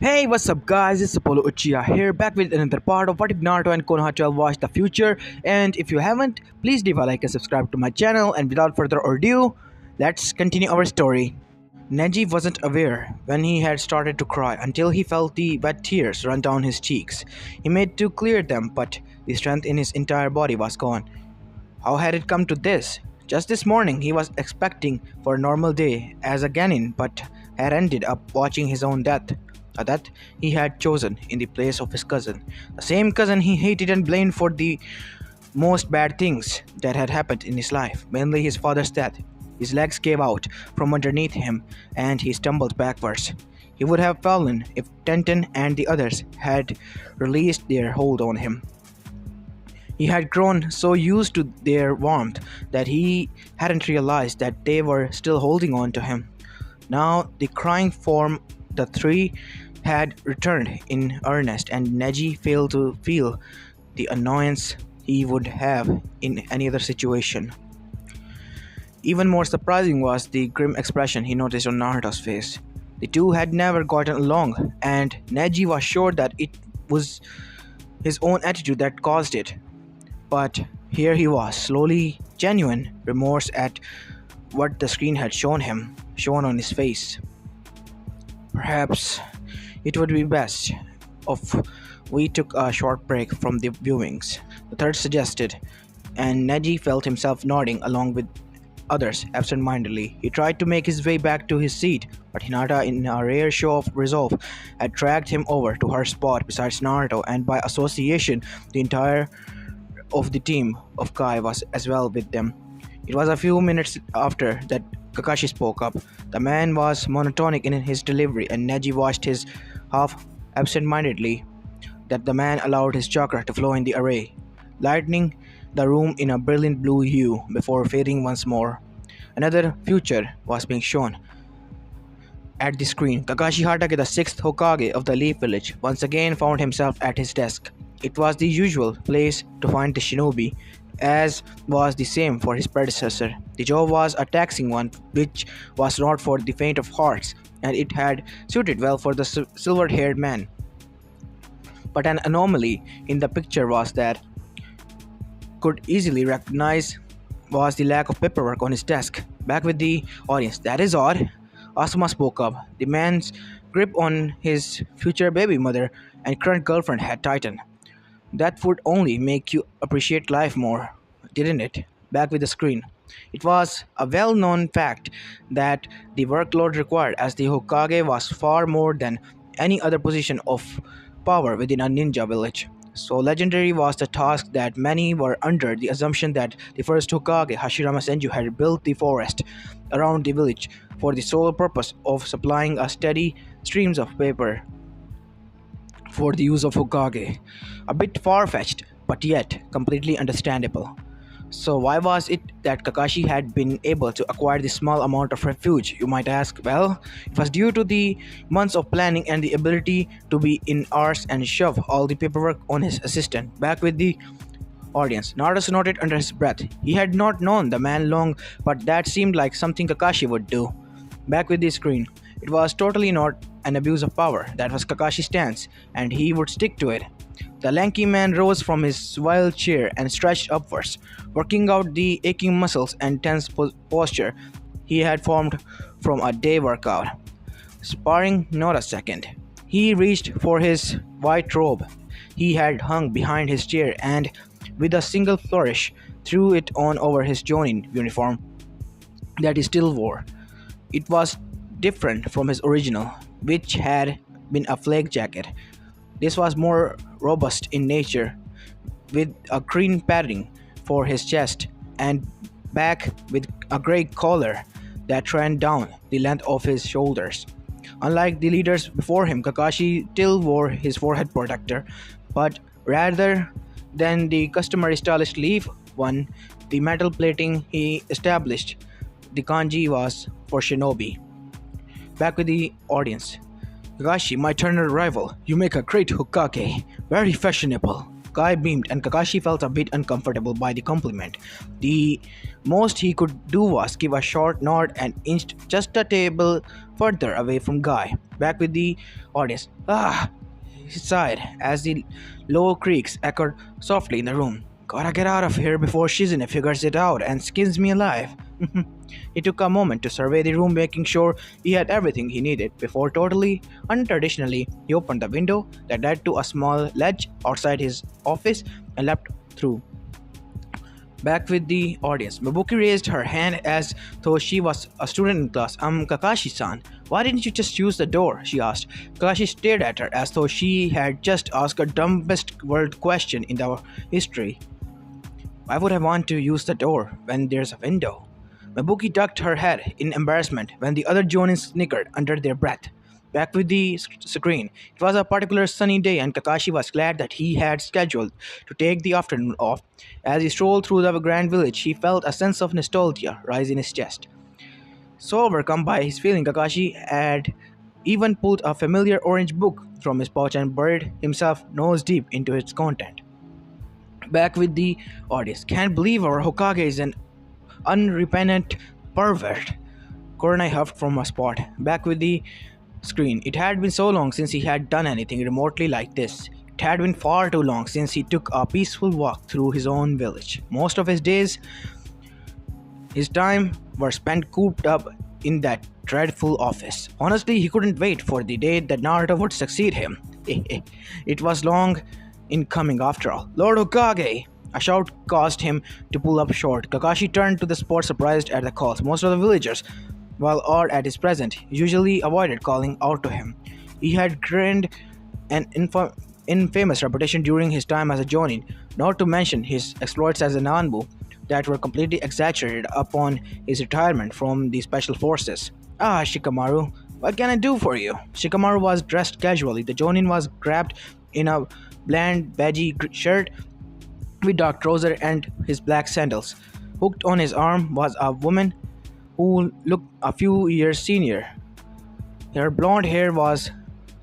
Hey, what's up guys, it's Apollo Uchiha here, back with another part of What If Naruto and Konoha 12 Watch the Future. And if you haven't, please leave a like and subscribe to my channel, and without further ado, let's continue our story. Neji wasn't aware when he had started to cry until he felt the wet tears run down his cheeks. He made to clear them, but the strength in his entire body was gone. How had it come to this? Just this morning he was expecting for a normal day as a Ganin, but had ended up watching his own death. A death he had chosen in the place of his cousin. The same cousin he hated and blamed for the most bad things that had happened in his life, mainly his father's death. His legs gave out from underneath him and he stumbled backwards. He would have fallen if Tenten and the others had released their hold on him. He had grown so used to their warmth that he hadn't realized that they were still holding on to him. Now the crying form the three had returned in earnest, and Neji failed to feel the annoyance he would have in any other situation. Even more surprising was the grim expression he noticed on Naruto's face. The two had never gotten along, and Neji was sure that it was his own attitude that caused it. But here he was, slowly genuine remorse at what the screen had shown on his face. Perhaps it would be best if we took a short break from the viewings, the third suggested, and Neji felt himself nodding along with others absent-mindedly. He tried to make his way back to his seat, but Hinata, in a rare show of resolve, had dragged him over to her spot beside Naruto, and by association, the entire of the team of Kai was as well with them. It was a few minutes after that Kakashi spoke up. The man was monotonic in his delivery, and Neji watched his half absent-mindedly that the man allowed his chakra to flow in the array, lightening the room in a brilliant blue hue before fading once more. Another future was being shown at the screen. Kakashi Hatake, the sixth Hokage of the Leaf Village, once again found himself at his desk. It was the usual place to find the shinobi, as was the same for his predecessor. The job was a taxing one, which was not for the faint of hearts, and it had suited well for the silver-haired man. But an anomaly in the picture was that could easily recognize was the lack of paperwork on his desk. Back with the audience. That is odd. Asuma spoke up. The man's grip on his future baby mother and current girlfriend had tightened. That would only make you appreciate life more, didn't it? Back with the screen. It was a well-known fact that the workload required as the Hokage was far more than any other position of power within a ninja village. So legendary was the task that many were under the assumption that the first Hokage, Hashirama Senju, had built the forest around the village for the sole purpose of supplying a steady streams of paper for the use of Hokage. A bit far-fetched, but yet completely understandable. So why was it that Kakashi had been able to acquire this small amount of refuge, you might ask? Well, it was due to the months of planning and the ability to be in hours and shove all the paperwork on his assistant. Back with the audience. Naruto nodded under his breath. He had not known the man long, but that seemed like something Kakashi would do. Back with the screen. It was totally not an abuse of power. That was Kakashi's stance, and he would stick to it. The lanky man rose from his wild chair and stretched upwards, working out the aching muscles and tense posture he had formed from a day workout. Sparring not a second. He reached for his white robe he had hung behind his chair and, with a single flourish, threw it on over his Jonin uniform that he still wore. It was different from his original, which had been a flak jacket. This was more robust in nature, with a green padding for his chest and back with a grey collar that ran down the length of his shoulders. Unlike the leaders before him, Kakashi still wore his forehead protector, but rather than the customary stylish leaf one, the metal plating he established, the kanji was for shinobi. Back with the audience. Kakashi, my eternal rival, you make a great Hokage. Very fashionable. Kai beamed and Kakashi felt a bit uncomfortable by the compliment. The most he could do was give a short nod and inched just a table further away from Guy. Back with the audience. Ah, he sighed as the low creaks echoed softly in the room. Gotta get out of here before Shizune figures it out and skins me alive. He took a moment to survey the room, making sure he had everything he needed before totally untraditionally he opened the window that led to a small ledge outside his office and leapt through. Back with the audience, Mabuki raised her hand as though she was a student in class. Kakashi-san, why didn't you just use the door? She asked. Kakashi stared at her as though she had just asked a dumbest world question in the history. Why would I want to use the door when there's a window? Mabuki ducked her head in embarrassment when the other Jonin snickered under their breath. Back with the screen. It was a particular sunny day, and Kakashi was glad that he had scheduled to take the afternoon off. As he strolled through the grand village, he felt a sense of nostalgia rise in his chest. So overcome by his feeling, Kakashi had even pulled a familiar orange book from his pouch and buried himself nose deep into its content. Back with the audience. Can't believe our Hokage is an unrepentant pervert. Koronai huffed from a spot. Back with the screen. It had been so long since he had done anything remotely like this. It had been far too long since he took a peaceful walk through his own village. Most of his time were spent cooped up in that dreadful office. Honestly, he couldn't wait for the day that Naruto would succeed him. It was long in coming after all. Lord Hokage! A shout caused him to pull up short. Kakashi turned to the spot surprised at the calls. Most of the villagers, while awed at his presence, usually avoided calling out to him. He had gained an infamous reputation during his time as a Jonin, not to mention his exploits as a Nanbu that were completely exaggerated upon his retirement from the special forces. Ah, Shikamaru, what can I do for you? Shikamaru was dressed casually. The Jonin was grabbed in a bland, baggy shirt with dark trousers and his black sandals. Hooked on his arm was a woman who looked a few years senior. Her blonde hair was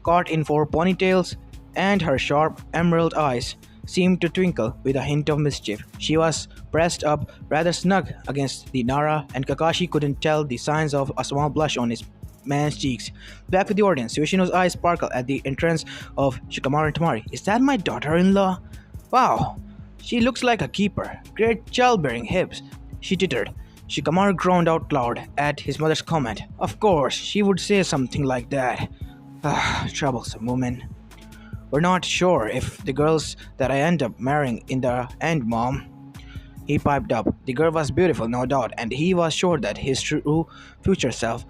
caught in four ponytails, and her sharp emerald eyes seemed to twinkle with a hint of mischief. She was pressed up rather snug against the Nara, and Kakashi couldn't tell the signs of a small blush on his man's cheeks. Back with the audience, Yoshino's eyes sparkled at the entrance of Shikamaru and Tamari. Is that my daughter-in-law? Wow, she looks like a keeper. Great childbearing hips. She tittered. Shikamaru groaned out loud at his mother's comment. Of course, she would say something like that. Ah, troublesome woman. We're not sure if the girls that I end up marrying in the end, Mom. He piped up. The girl was beautiful, no doubt, and he was sure that his true future self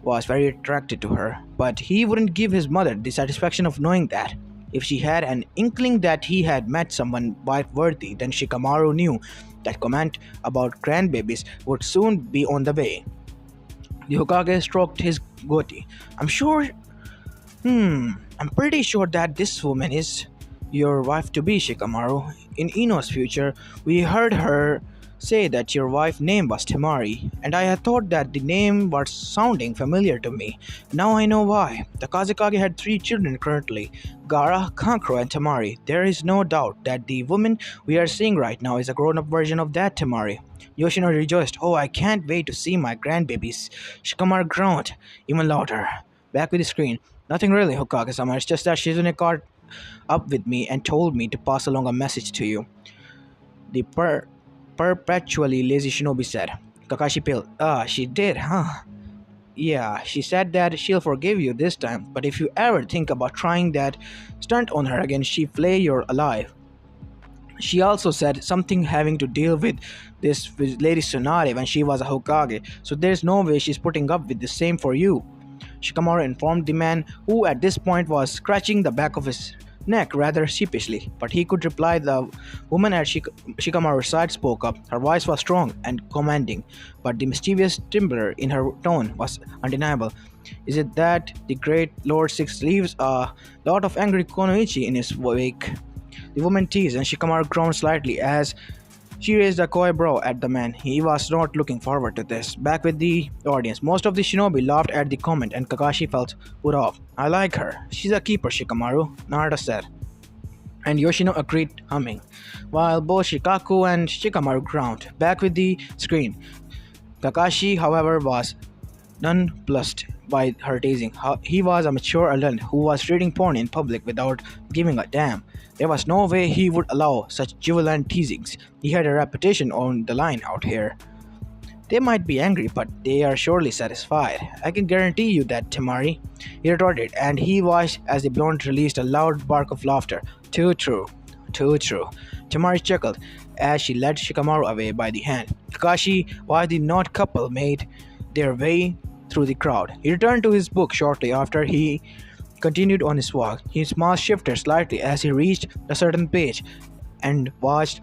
was very attracted to her. But he wouldn't give his mother the satisfaction of knowing that. If she had an inkling that he had met someone wife-worthy, then Shikamaru knew that comment about grandbabies would soon be on the way. The Hokage stroked his goatee. I'm pretty sure that this woman is your wife-to-be, Shikamaru. In Ino's future, we heard her say that your wife's name was Temari, and I had thought that the name was sounding familiar to me. Now I know why. The Kazekage had three children currently, Gara, Kankuro, and Temari. There is no doubt that the woman we are seeing right now is a grown-up version of that Temari. Yoshino rejoiced. Oh, I can't wait to see my grandbabies. Shikamaru groaned, even louder. Back with the screen. Nothing really, Hokage-sama. It's just that Shizune caught up with me and told me to pass along a message to you. The perpetually lazy shinobi said. Kakashi paled. Ah, she did, huh? Yeah, she said that she'll forgive you this time, but if you ever think about trying that stunt on her again, she'll flay you alive. She also said something having to deal with this with Lady Tsunade when she was a Hokage, so there's no way she's putting up with the same for you. Shikamaru informed the man, who at this point was scratching the back of his neck rather sheepishly, but he could reply. The woman at Shikamaru's side spoke up. Her voice was strong and commanding, but the mischievous timbre in her tone was undeniable. Is it that the great Lord Six leaves a lot of angry konoichi in his wake? The woman teased, and Shikamaru groaned slightly as she raised a coy brow at the man. He was not looking forward to this. Back with the audience, most of the shinobi laughed at the comment, and Kakashi felt put off. I like her. She's a keeper, Shikamaru, Naruto said. And Yoshino agreed, humming, while both Shikaku and Shikamaru groaned. Back with the screen. Kakashi, however, was nonplussed by her teasing. He was a mature adult who was reading porn in public without giving a damn. There was no way he would allow such juvenile teasings. He had a reputation on the line out here. They might be angry, but they are surely satisfied. I can guarantee you that, Tamari, he retorted, and he watched as the blonde released a loud bark of laughter. Too true. Too true. Tamari chuckled as she led Shikamaru away by the hand. Kakashi watched the knot couple made their way through the crowd. He returned to his book shortly after he continued on his walk. His mouth shifted slightly as he reached a certain page and watched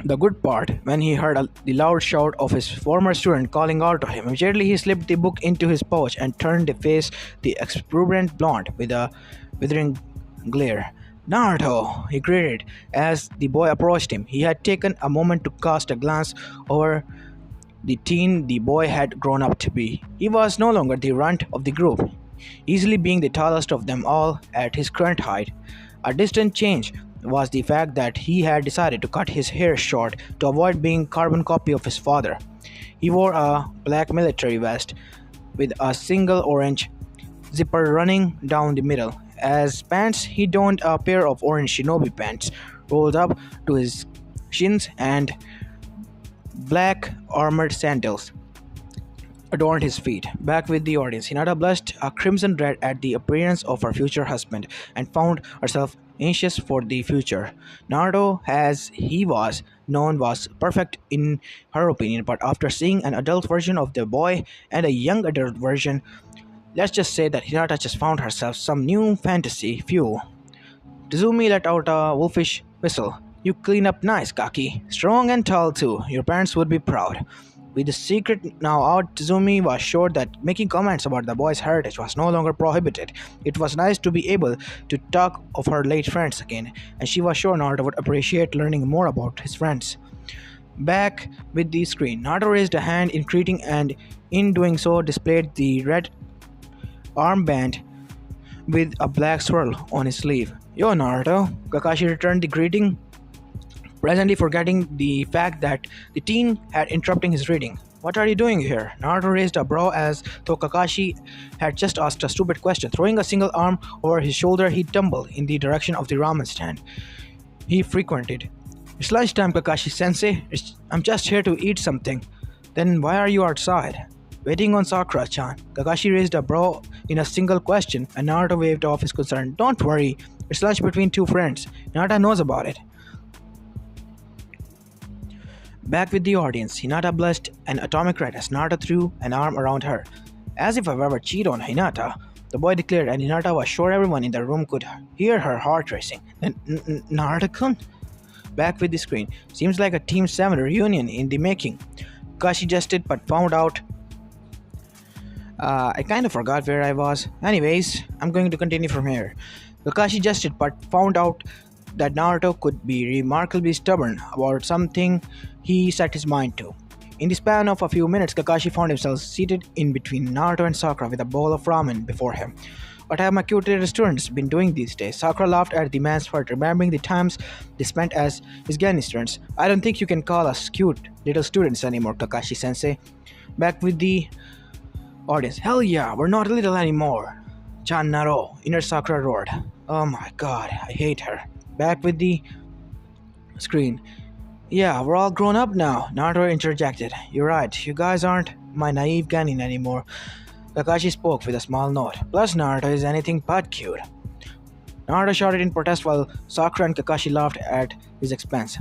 the good part when he heard the loud shout of his former student calling out to him. Immediately he slipped the book into his pouch and turned to face the exuberant blonde with a withering glare. Naruto, he greeted as the boy approached him. He had taken a moment to cast a glance over the teen the boy had grown up to be. He was no longer the runt of the group, easily being the tallest of them all at his current height. A distant change was the fact that he had decided to cut his hair short to avoid being carbon copy of his father. He wore a black military vest with a single orange zipper running down the middle. As pants, he donned a pair of orange shinobi pants rolled up to his shins and black armored sandals adorned his feet. Back with the audience, Hinata blushed a crimson red at the appearance of her future husband and found herself anxious for the future. Naruto, as he was known, was perfect in her opinion, but after seeing an adult version of the boy and a young adult version, let's just say that Hinata just found herself some new fantasy fuel. Tizumi let out a wolfish whistle. You clean up nice, Kaki. Strong and tall too. Your parents would be proud. With the secret now out, Tizumi was sure that making comments about the boy's heritage was no longer prohibited. It was nice to be able to talk of her late friends again, and she was sure Naruto would appreciate learning more about his friends. Back with the screen, Naruto raised a hand in greeting and in doing so displayed the red armband with a black swirl on his sleeve. Yo, Naruto. Kakashi returned the greeting, presently forgetting the fact that the teen had interrupting his reading. What are you doing here? Naruto raised a brow as though Kakashi had just asked a stupid question. Throwing a single arm over his shoulder, he tumbled in the direction of the ramen stand he frequented. It's lunchtime, Kakashi-sensei. I'm just here to eat something. Then why are you outside? Waiting on Sakura-chan. Kakashi raised a brow in a single question, and Naruto waved off his concern. Don't worry, it's lunch between two friends. Hinata knows about it. Back with the audience, Hinata blushed an atomic red as Naruto threw an arm around her. As if I've ever cheated on Hinata, the boy declared, and Hinata was sure everyone in the room could hear her heart racing. Naruto-kun? Back with the screen. Seems like a Team 7 reunion in the making. Kakashi jested but found out I kind of forgot where I was. Anyways, I'm going to continue from here. Kakashi jested but found out that Naruto could be remarkably stubborn about something he set his mind to. In the span of a few minutes, Kakashi found himself seated in between Naruto and Sakura with a bowl of ramen before him. What have my cute little students been doing these days? Sakura laughed at the man's part, remembering the times they spent as his Gani students. I don't think you can call us cute little students anymore, Kakashi-sensei. Back with the audience. Hell yeah, we're not little anymore. Chan Naro, inner Sakura roared. Oh my god, I hate her. Back with the screen. Yeah, we're all grown up now, Naruto interjected. You're right, you guys aren't my naive Ganin anymore. Kakashi spoke with a small nod. Plus, Naruto is anything but cute. Naruto shouted in protest while Sakura and Kakashi laughed at his expense.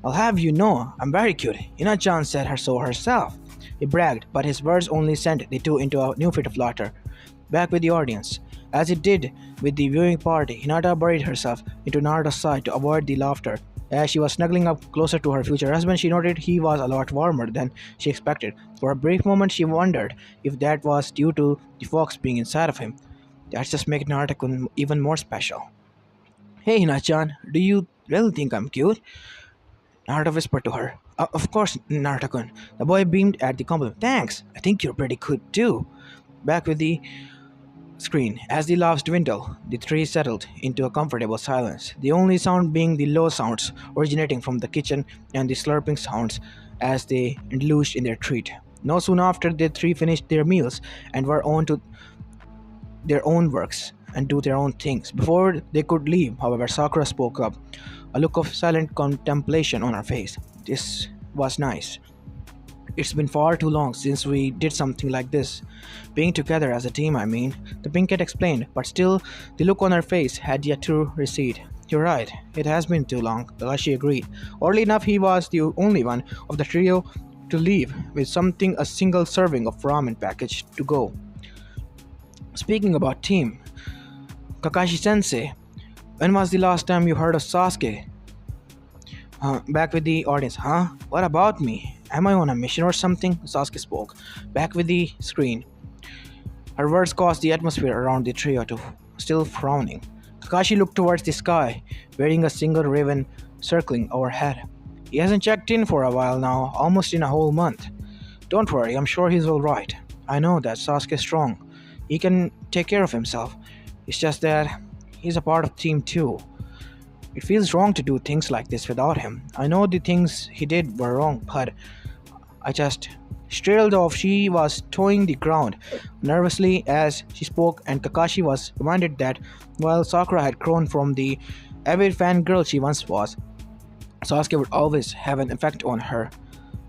I'll have you know, I'm very cute. Ina-chan said her so herself. He bragged, but his words only sent the two into a new fit of laughter. Back with the audience. As it did with the viewing party, Hinata buried herself into Naruto's side to avoid the laughter. As she was snuggling up closer to her future husband, she noted he was a lot warmer than she expected. For a brief moment, she wondered if that was due to the fox being inside of him. That just made Naruto even more special. Hey, Hina-chan, do you really think I'm cute? Naruto whispered to her. Of course, Naruto-kun. The boy beamed at the compliment. Thanks, I think you're pretty cute too. Back with the screen. As the laughs dwindled, the three settled into a comfortable silence, the only sound being the low sounds originating from the kitchen and the slurping sounds as they indulged in their treat. No soon after, the three finished their meals and were on to their own works and do their own things. Before they could leave, however, Sakura spoke up, a look of silent contemplation on her face. This was nice. It's been far too long since we did something like this. Being together as a team, I mean, the Pinkett explained, but still, the look on her face had yet to recede. You're right, it has been too long, Takashi agreed. Oddly enough, he was the only one of the trio to leave with something a single serving of ramen package to go. Speaking about team, Kakashi sensei, when was the last time you heard of Sasuke? Back with the audience, huh? What about me? Am I on a mission or something? Sasuke spoke. Back with the screen. Her words caused the atmosphere around the trio to still frowning. Kakashi looked towards the sky, wearing a single raven circling overhead. He hasn't checked in for a while now, almost in a whole month. Don't worry, I'm sure he's alright. I know that Sasuke's strong. He can take care of himself. It's just that he's a part of Team 2. It feels wrong to do things like this without him. I know the things he did were wrong, but I just trailed off. She was toeing the ground nervously as she spoke, and Kakashi was reminded that while Sakura had grown from the avid fangirl she once was, Sasuke would always have an effect on her.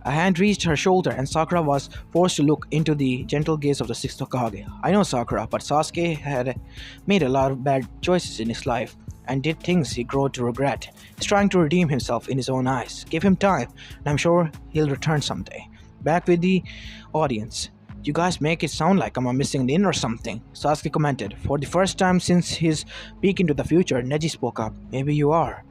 A hand reached her shoulder, and Sakura was forced to look into the gentle gaze of the sixth Hokage. I know Sakura, but Sasuke had made a lot of bad choices in his life and did things he grew to regret. He's trying to redeem himself in his own eyes. Give him time, and I'm sure he'll return someday. Back with the audience. You guys make it sound like I'm a missing link or something, Sasuke commented. For the first time since his peek into the future, Neji spoke up. Maybe you are.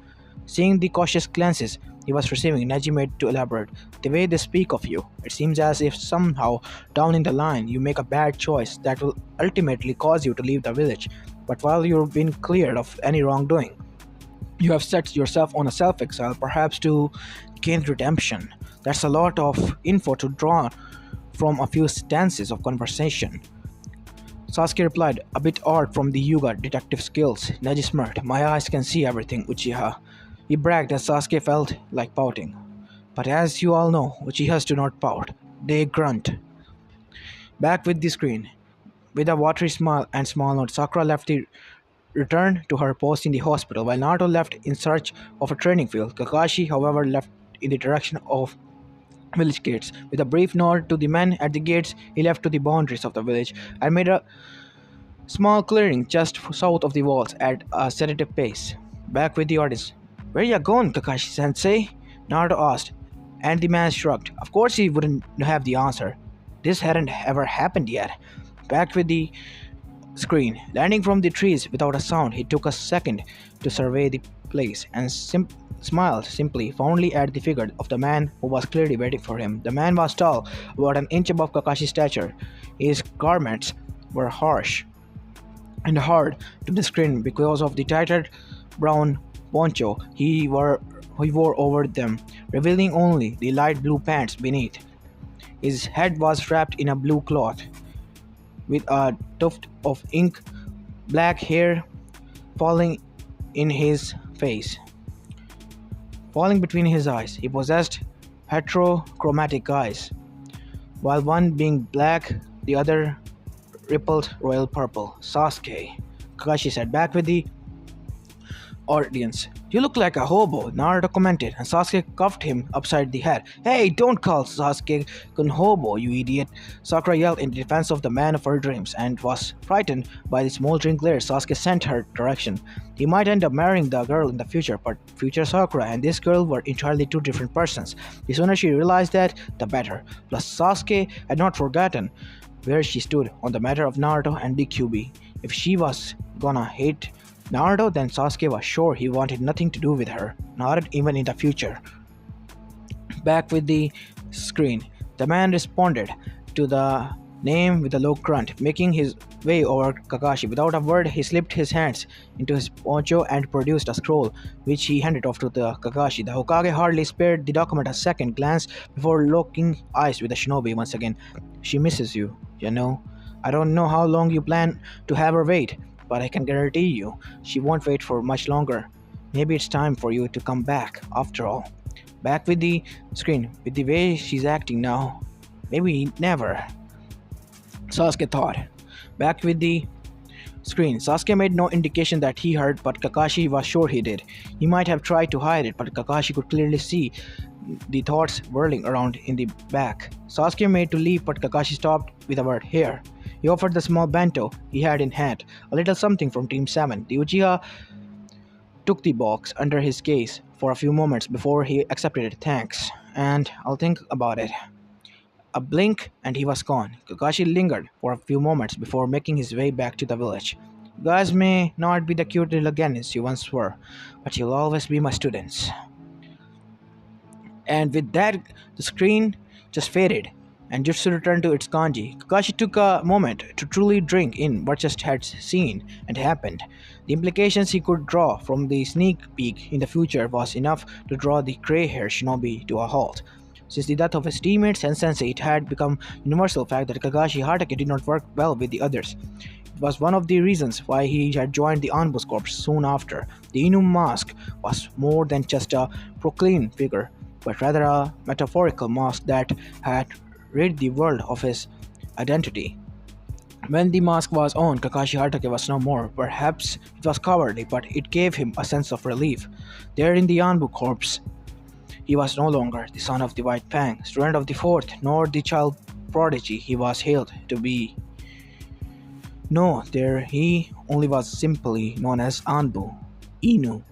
Seeing the cautious glances he was receiving, Neji made to elaborate. The way they speak of you, it seems as if somehow down in the line you make a bad choice that will ultimately cause you to leave the village. But while you've been cleared of any wrongdoing, you have set yourself on a self-exile, perhaps to gain redemption. That's a lot of info to draw from a few stances of conversation. Sasuke replied, a bit odd from the Yuga detective skills. Neji smirked. My eyes can see everything, Uchiha. He bragged as Sasuke felt like pouting. But as you all know, Uchihas do not pout. They grunt. Back with the screen. With a watery smile and small nod, Sakura returned to her post in the hospital, while Naruto left in search of a training field. Kakashi, however, left in the direction of village gates. With a brief nod to the men at the gates, he left to the boundaries of the village and made a small clearing just south of the walls at a sedative pace. Back with the audience. Where ya going, Kakashi-sensei? Naruto asked, and the man shrugged. Of course he wouldn't have the answer. This hadn't ever happened yet. Back with the screen. Landing from the trees without a sound, he took a second to survey the place and smiled simply, fondly at the figure of the man who was clearly waiting for him. The man was tall, about an inch above Kakashi's stature. His garments were harsh and hard to the skin because of the tattered brown poncho he wore over them, revealing only the light blue pants beneath. His head was wrapped in a blue cloth, with a tuft of ink black hair falling in his face, falling between his eyes. He possessed heterochromatic eyes, while one being black, the other rippled royal purple. Sasuke, Kakashi said, back with the audience. You look like a hobo, Naruto commented, and Sasuke cuffed him upside the head. Hey, don't call Sasuke a hobo, you idiot! Sakura yelled in defense of the man of her dreams and was frightened by the smoldering glare Sasuke sent her direction. He might end up marrying the girl in the future, but future Sakura and this girl were entirely two different persons. The sooner she realized that, the better. Plus, Sasuke had not forgotten where she stood on the matter of Naruto and the QB. If she was gonna hate Naruto, then Sasuke was sure he wanted nothing to do with her, not even in the future. Back with the screen. The man responded to the name with a low grunt, making his way over Kakashi. Without a word, he slipped his hands into his poncho and produced a scroll, which he handed off to the Kakashi. The Hokage hardly spared the document a second glance before locking eyes with the shinobi once again. She misses you, you know. I don't know how long you plan to have her wait, but I can guarantee you, she won't wait for much longer. Maybe it's time for you to come back, after all. Back with the screen. With the way she's acting now, Maybe never, Sasuke thought. Back with the screen, Sasuke made no indication that he heard, but Kakashi was sure he did. He might have tried to hide it, but Kakashi could clearly see the thoughts whirling around in the back. Sasuke made to leave, but Kakashi stopped with a word, "Here." He offered the small bento he had in hand, a little something from Team 7. The Uchiha took the box under his gaze for a few moments before he accepted it. "Thanks, and I'll think about it." A blink and he was gone. Kakashi lingered for a few moments before making his way back to the village. "You guys may not be the cute little Genins you once were, but you'll always be my students." And with that, the screen just faded, and Jutsu returned to its kanji. Kakashi took a moment to truly drink in what just had seen and happened. The implications he could draw from the sneak peek in the future was enough to draw the gray-haired shinobi to a halt. Since the death of his teammates and sensei, it had become a universal fact that Kakashi Hatake did not work well with the others. It was one of the reasons why he had joined the Anbus Corps soon after. The Inu mask was more than just a proclaim figure, but rather a metaphorical mask that had rid the world of his identity. When the mask was on, Kakashi Hatake was no more. Perhaps it was cowardly, but it gave him a sense of relief. There in the Anbu corpse, he was no longer the son of the White Fang, student of the Fourth, nor the child prodigy he was hailed to be. No, there he only was simply known as Anbu, Inu.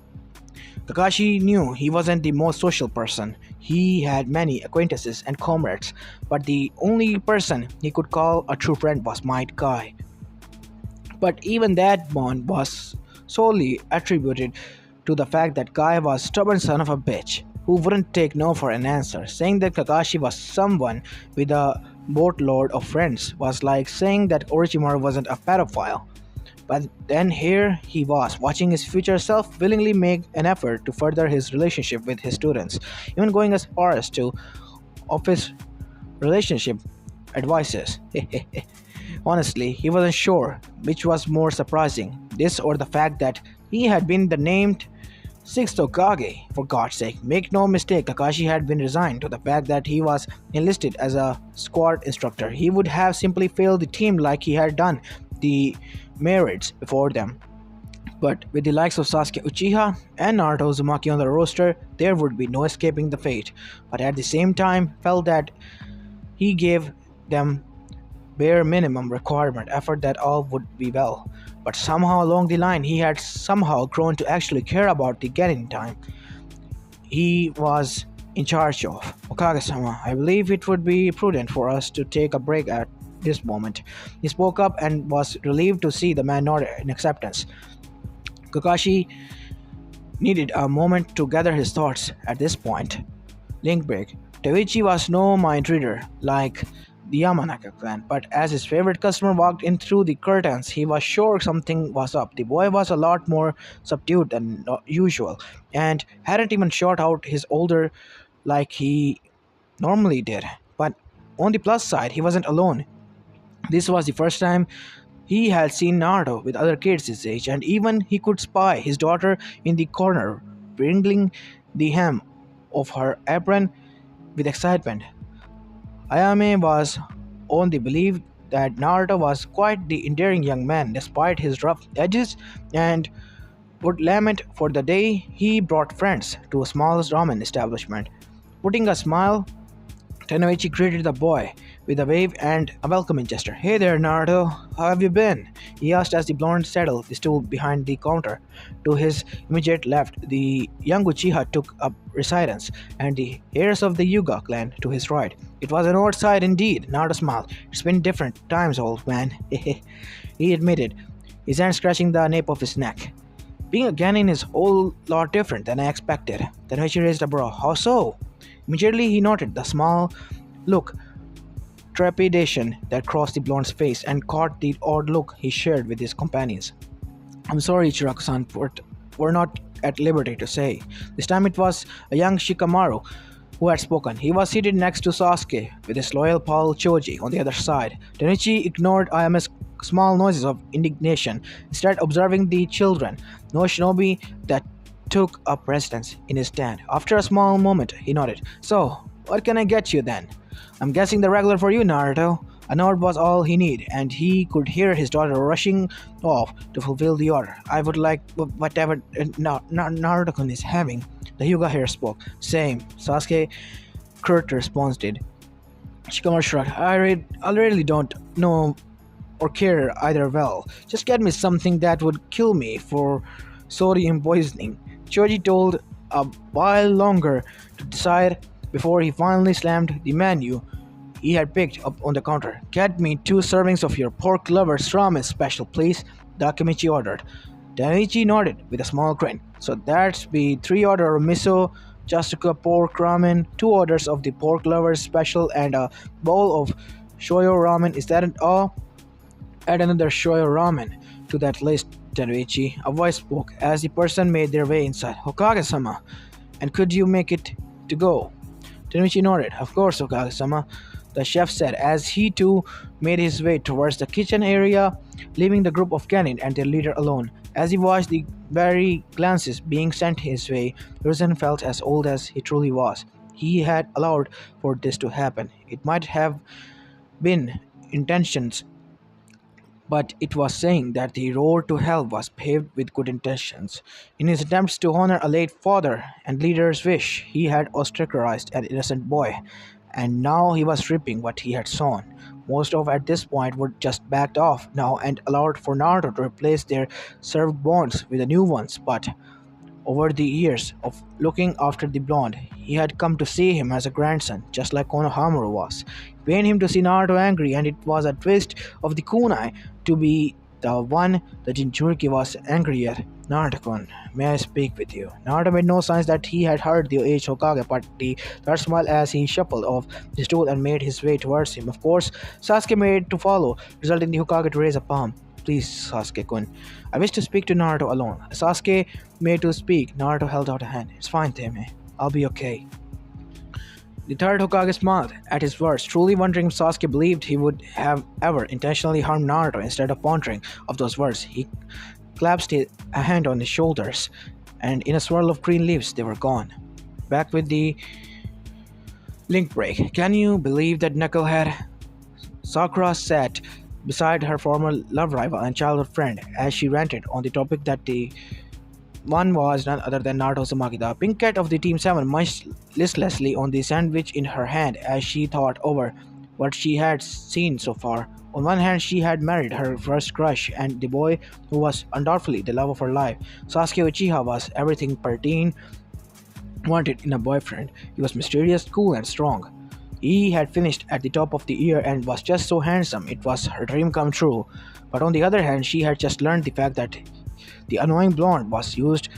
Kakashi knew he wasn't the most social person. He had many acquaintances and comrades, but the only person he could call a true friend was Might Guy. But even that bond was solely attributed to the fact that Guy was a stubborn son of a bitch who wouldn't take no for an answer. Saying that Kakashi was someone with a boatload of friends was like saying that Orochimaru wasn't a pedophile. But then here he was, watching his future self willingly make an effort to further his relationship with his students, even going as far as to office relationship advices. Honestly, he wasn't sure which was more surprising, this or the fact that he had been the named Sixth Hokage. For God's sake, make no mistake, Kakashi had been resigned to the fact that he was enlisted as a squad instructor. He would have simply failed the team like he had done the myriads before them. But with the likes of Sasuke Uchiha and Naruto Uzumaki on the roster, there would be no escaping the fate. But at the same time, felt that he gave them bare minimum requirement effort that all would be well. But somehow along the line, he had somehow grown to actually care about the getting time he was in charge of. "Okage-sama, I believe it would be prudent for us to take a break at this moment." He spoke up and was relieved to see the man nod in acceptance. Kakashi needed a moment to gather his thoughts at this point. Link break. Teiichi was no mind reader like the Yamanaka clan, but as his favorite customer walked in through the curtains, he was sure something was up. The boy was a lot more subdued than usual, and hadn't even shot out his older like he normally did. But on the plus side, he wasn't alone. This was the first time he had seen Naruto with other kids his age, and even he could spy his daughter in the corner, wriggling the hem of her apron with excitement. Ayame was on the belief that Naruto was quite the endearing young man despite his rough edges, and would lament for the day he brought friends to a small ramen establishment. Putting a smile, Tenoichi greeted the boy with a wave and a welcoming gesture. "Hey there, Naruto. How have you been?" he asked as the blonde settled the stool behind the counter. To his immediate left, the young Uchiha took up residence, and the heirs of the Yuga clan to his right. "It was an odd sight indeed," Naruto smiled. "It's been different times, old man," he admitted, his hand scratching the nape of his neck. "Being a Genin is a whole lot different than I expected." Tenoichi raised a brow. "How so?" Immediately he noted the small look trepidation that crossed the blonde's face and caught the odd look he shared with his companions. "I'm sorry, Ichiraku-san, but we're not at liberty to say." This time it was a young Shikamaru who had spoken. He was seated next to Sasuke with his loyal pal Choji on the other side. Tenichi ignored Ayame's small noises of indignation, instead observing the children. No shinobi that took up residence in his stand. After a small moment, he nodded. "So, what can I get you then?" I'm guessing the regular for you, Naruto. A nod was all he needed, and he could hear his daughter rushing off to fulfill the order. I would like whatever Naruto-kun is having. The Hyuga here spoke. Same. Sasuke curt response did. Shikamaru shrugged. I really don't know or care either well. Just get me something that would kill me for sodium poisoning. Choji told a while longer to decide before he finally slammed the menu he had picked up on the counter. Get me 2 servings of your pork lovers ramen special, please, Takemichi ordered. Daiichi nodded with a small grin. So that's be 3 orders of miso, just a pork ramen, 2 orders of the pork lovers special, and a bowl of shoyo ramen. Is that all? Add another shoyo ramen to that list, Teruichi. A voice spoke as the person made their way inside. Hokage-sama, and could you make it to go? Teruichi nodded. Of course, Hokage-sama, the chef said as he too made his way towards the kitchen area, leaving the group of Kenin and their leader alone. As he watched the wary glances being sent his way, Hiruzen felt as old as he truly was. He had allowed for this to happen. It might have been intentions, but it was saying that the road to hell was paved with good intentions. In his attempts to honor a late father and leader's wish, he had ostracized an innocent boy, and now he was reaping what he had sown. Most of at this point were just backed off now and allowed for Naruto to replace their served bonds with the new ones, but over the years of looking after the blonde, he had come to see him as a grandson, just like Konohamaru was. It pained him to see Naruto angry, and it was a twist of the kunai to be the one that Jinchuriki was angry at. Naruto-kun, may I speak with you? Naruto made no signs that he had heard the aged Hokage, but the third smiled as he shuffled off the stool and made his way towards him. Of course, Sasuke made to follow, resulting in the Hokage to raise a palm. Please, Sasuke-kun. I wish to speak to Naruto alone. Sasuke made to speak. Naruto held out a hand. It's fine, Teme. I'll be okay. The third Hokage smiled at his words, truly wondering if Sasuke believed he would have ever intentionally harmed Naruto. Instead of pondering of those words, he clasped a hand on his shoulders, and in a swirl of green leaves, they were gone. Back with the link break. Can you believe that knucklehead? Sakura sat beside her former love rival and childhood friend as she ranted on the topic that the one was none other than Naruto Uzumaki. The pink cat of the Team 7 munched listlessly on the sandwich in her hand as she thought over what she had seen so far. On one hand, she had married her first crush and the boy who was undoubtedly the love of her life. Sasuke Uchiha was everything per teen wanted in a boyfriend. He was mysterious, cool, and strong. He had finished at the top of the year and was just so handsome, it was her dream come true. But on the other hand, she had just learned the fact that the annoying blonde was used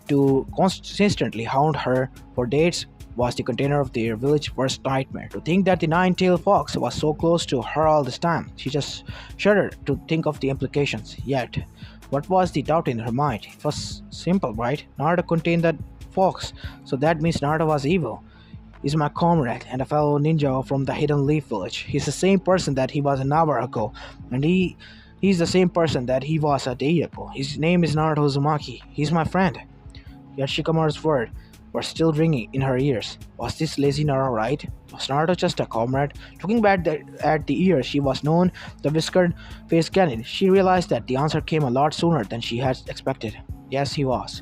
to consistently hound her for dates was the container of their village's worst nightmare. To think that the nine-tailed fox was so close to her all this time, she just shuddered to think of the implications. Yet, what was the doubt in her mind? It was simple, right? Naruto contained that fox, so that means Naruto was evil. He's my comrade and a fellow ninja from the Hidden Leaf Village. He's the same person that he was an hour ago, and he's the same person that he was a day ago. His name is Naruto Uzumaki. He's my friend. Yet Shikamaru's words were still ringing in her ears. Was this lazy Naruto right? Was Naruto just a comrade? Looking back at the years she was known, the whiskered-faced Kenin, she realized that the answer came a lot sooner than she had expected. Yes, he was.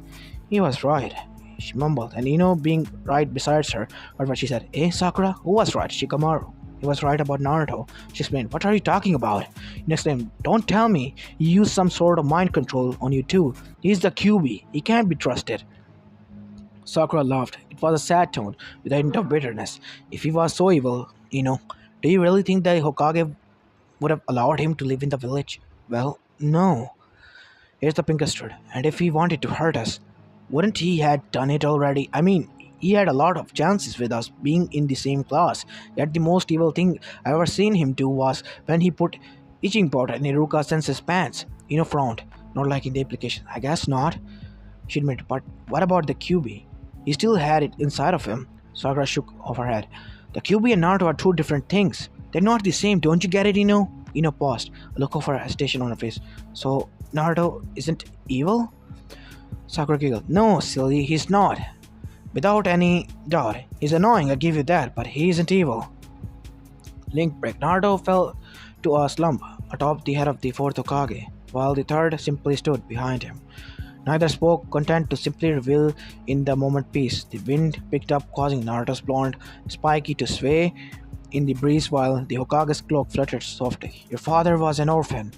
He was right. She mumbled, and Ino, being right beside her, heard what she said. Eh, Sakura? Who was right? Shikamaru. He was right about Naruto. She explained. What are you talking about? Next time, don't tell me he used some sort of mind control on you too. He's the QB. He can't be trusted. Sakura laughed. It was a sad tone, with a hint of bitterness. If he was so evil, do you really think that Hokage would have allowed him to live in the village? Well, no. Here's the Pinkestrid, and if he wanted to hurt us, wouldn't he had done it already? I mean, he had a lot of chances with us being in the same class. Yet the most evil thing I ever seen him do was when he put itching powder in Iruka Sensei's pants. Frowned, not liking the implication. I guess not, she admitted. But what about the QB? He still had it inside of him. Sakura shook off her head. The QB and Naruto are two different things. They're not the same, don't you get it, Ino? Ino paused, a look of hesitation on her face. So, Naruto isn't evil? Sakura giggled. No, silly, he's not. Without any doubt. He's annoying, I give you that, but he isn't evil. Link break. Naruto fell to a slump atop the head of the fourth Hokage, while the third simply stood behind him. Neither spoke, content to simply reveal in the moment peace. The wind picked up, causing Naruto's blonde spiky to sway in the breeze while the Hokage's cloak fluttered softly. Your father was an orphan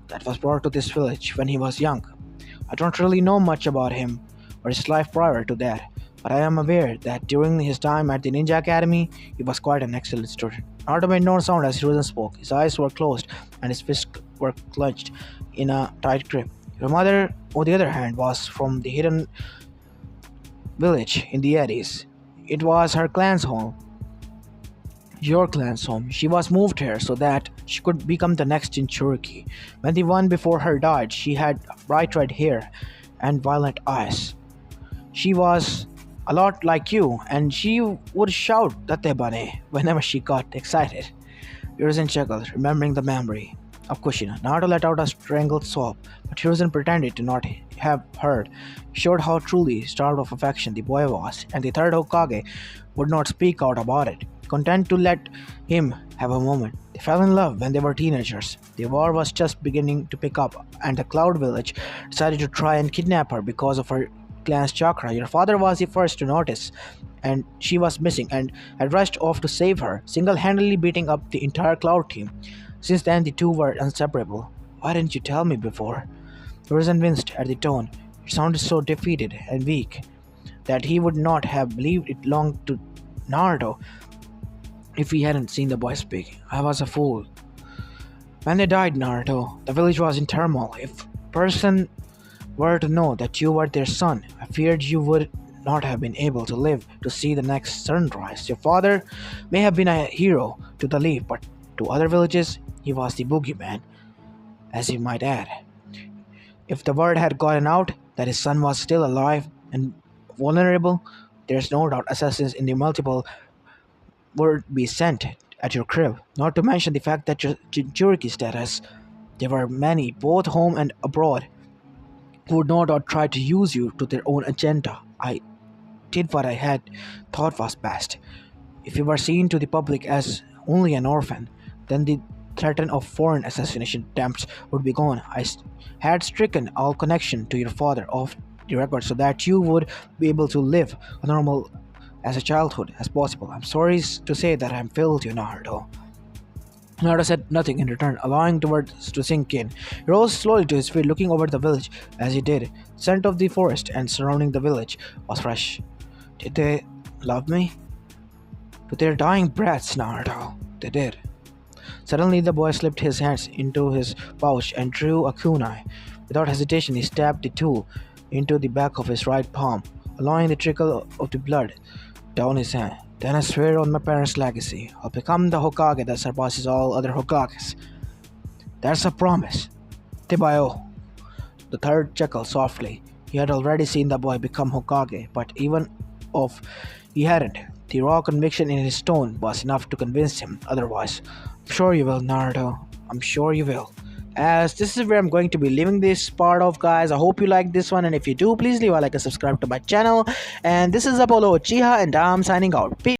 that was brought to this village when he was young. I don't really know much about him or his life prior to that, but I am aware that during his time at the Ninja Academy, he was quite an excellent student. Naruto made no sound as Hiruzen spoke. His eyes were closed and his fists were clenched in a tight grip. Your mother, on the other hand, was from the hidden village in the Eddies. It was her clan's home, your clan's home. She was moved here so that she could become the next Jinchuriki. When the one before her died, she had bright red hair and violent eyes. She was a lot like you, and she would shout Tatebane whenever she got excited. Hiruzen chuckled, remembering the memory of Kushina. Naruto let out a strangled sob, but Hiruzen pretended to not have heard. He showed how truly starved of affection the boy was, and the third Hokage would not speak out about it, content to let him have a moment. They fell in love when they were teenagers. The war was just beginning to pick up, and the Cloud Village decided to try and kidnap her because of her clan's chakra. Your father was the first to notice, and she was missing, and had rushed off to save her, single-handedly beating up the entire Cloud team. Since then, the two were inseparable. Why didn't you tell me before? Hiruzen winced at the tone. It sounded so defeated and weak that he would not have believed it belonged to Naruto if he hadn't seen the boy speak. I was a fool. When they died, Naruto, the village was in turmoil. If person were to know that you were their son, I feared you would not have been able to live to see the next sunrise. Your father may have been a hero to the Leaf, but to other villages, he was the boogeyman, as you might add. If the word had gotten out that his son was still alive and vulnerable, there's no doubt assassins in the multiple would be sent at your crib. Not to mention the fact that your Jinchuriki status, there were many, both home and abroad, who would no doubt try to use you to their own agenda. I did what I had thought was best. If you were seen to the public as only an orphan, then the threat of foreign assassination attempts would be gone. Had stricken all connection to your father off the record so that you would be able to live a normal as a childhood as possible. I'm sorry to say that I'm failed you, Naruto. Naruto said nothing in return, allowing the words to sink in. He rose slowly to his feet, looking over the village. As he did, the scent of the forest and surrounding the village was fresh. Did they love me? To their dying breaths, Naruto. They did. Suddenly, the boy slipped his hands into his pouch and drew a kunai. Without hesitation, he stabbed the tool into the back of his right palm, allowing the trickle of the blood down his hand. Then I swear on my parents' legacy, I'll become the Hokage that surpasses all other Hokages. That's a promise. Tebayo. The third chuckled softly. He had already seen the boy become Hokage, but even if he hadn't, the raw conviction in his tone was enough to convince him otherwise. I'm sure you will, Naruto. I'm sure you will. As this is where I'm going to be leaving this part of, guys. I hope you like this one, and if you do, please leave a like and subscribe to my channel. And this is Apollo Uchiha, and I'm signing out. Peace.